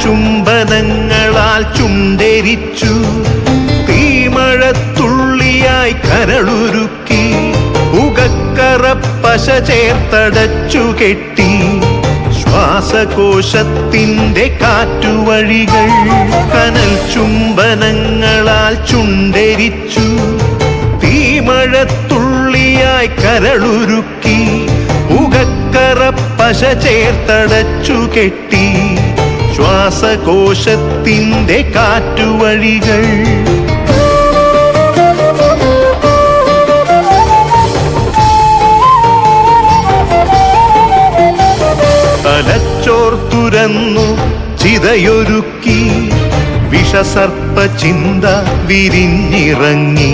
ചുംബനങ്ങളാൽ ചുണ്ടെരിച്ചു, തീമഴത്തുള്ളിയായി കരളുരുക്കി, പുകക്കറപ്പശ ചേർത്തടച്ചു കെട്ടി, ശ്വാസകോശത്തിൻ്റെ കാറ്റുവഴികൾ. കനൽ ചുംബനങ്ങളാൽ ചുണ്ടെരിച്ചു, തീമഴത്തുള്ളിയായി കരളുരുക്കി, പുകക്കറപ്പശ ചേർത്തടച്ചു കെട്ടി, ശ്വാസകോശത്തിൻ്റെ കാറ്റുവഴികൾ. തലച്ചോർ തുരന്നു ചിതയൊരുക്കി, വിഷസർപ്പ ചിന്ത വിരിഞ്ഞിറങ്ങി,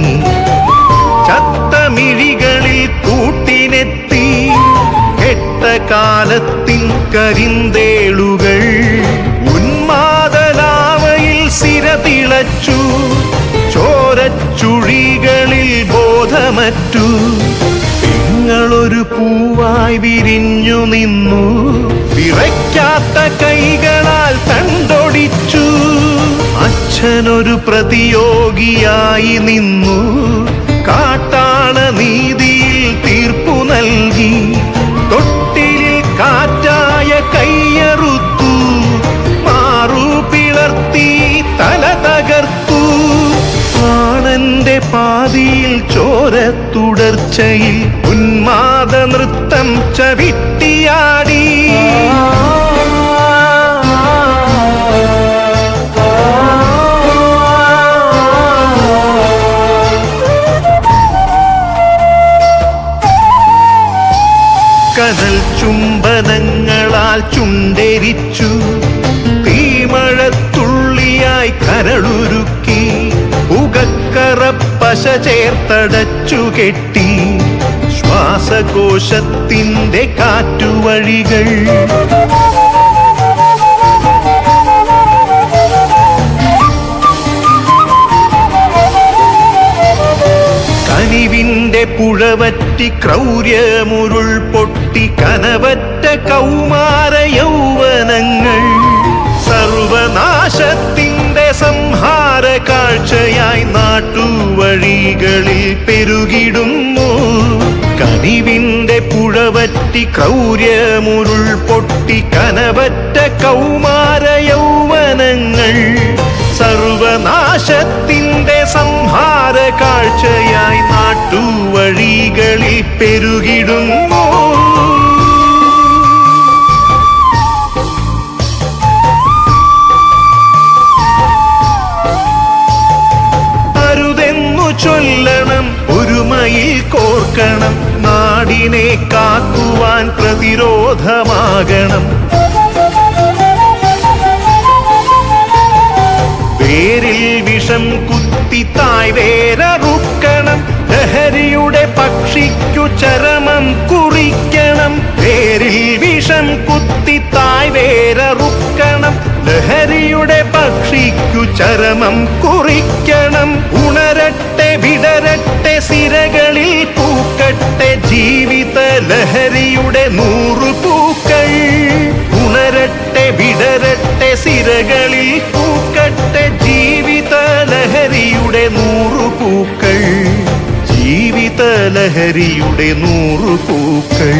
ചത്തമിഴികളിൽ കൂട്ടിനെത്തി, കെട്ട കാലത്തിൻ കരിന്തേളുകൾ. ഉന്മാദലാവയിൽ സിരതിളച്ചു, ചോരച്ചുഴികളിൽ ബോധമറ്റു, നിങ്ങളൊരു പൂവായി വിരിഞ്ഞു നിന്നു, വിറയ്ക്കാത്ത കൈകളാൽ തണ്ടൊടിച്ചു. അച്ഛനൊരു പ്രതിയോഗിയായി നിന്നു, കാട്ടാള നീതിയിൽ തീർപ്പു നൽകി, തൊട്ടിലിൽ കാറ്റായ കയ്യറുത്തു, മാറു പിളർത്തി തല തകർത്തു. പ്രാണന്റെ പാതിയിൽ ചോരത്തുടർച്ചയിൽ ഉന്മാദ നൃത്തം ചവിട്ടിയാടി. കനൽ ചുംബനങ്ങളാൽ ചുണ്ടെരിച്ചു, തീമഴത്തുള്ളിയായി കരളുരുക്കി, പുകക്കറപ്പശ ചേർത്തടച്ചു കെട്ടി, ശ്വാസകോശത്തിൻ്റെ കാറ്റുവഴികൾ. കനിവിൻ്റെ പുഴവറ്റി ക്രൗര്യമുരുൾ പൊട്ടി, കനവറ്റ കൗമാര യൗവനങ്ങൾ, സർവനാശത്തിൻ്റെ സംഹാര കാഴ്ചയായി നാട്ടുവഴികളിൽ പെരുകിടുന്നു. കനിവിൻ്റെ പുഴവറ്റി ക്രൗര്യമുരുൾ പൊട്ടി, കനവറ്റ കൗമാര യൗവനങ്ങൾ, സർവനാശത്തിൻ്റെ സംഹാര കാഴ്ചയായി നാട്ടുവഴികളിൽ പെരുകിടുന്നു. അരുതെന്നു ചൊല്ലണം, ഒരുമയിൽ കോർക്കണം, നാടിനെ കാക്കുവാൻ പ്രതിരോധമാകണം. വേരിൽ വിഷം കുത്തി തായ് വേരറുക്കണം, ലഹരിയുടെ പക്ഷിക്കു ചരമം കുറിക്കണം. വേരിൽ വിഷം കുത്തി തായ് വേരറുക്കണം, ലഹരിയുടെ പക്ഷിക്കു ചരമം കുറിക്കണം. ഉണരട്ടെ വിടരട്ടെ സിരകളിൽ പൂക്കട്ടെ, ജീവിത ലഹരിയുടെ 100 പൂക്കൾ. ഉണരട്ടെ വിടരട്ടെ സിരകളിൽ പൂക്കട്ടെ, ജീവിത ലഹരിയുടെ 100 പൂക്കൾ. ജീവിത ലഹരിയുടെ 100 പൂക്കൾ.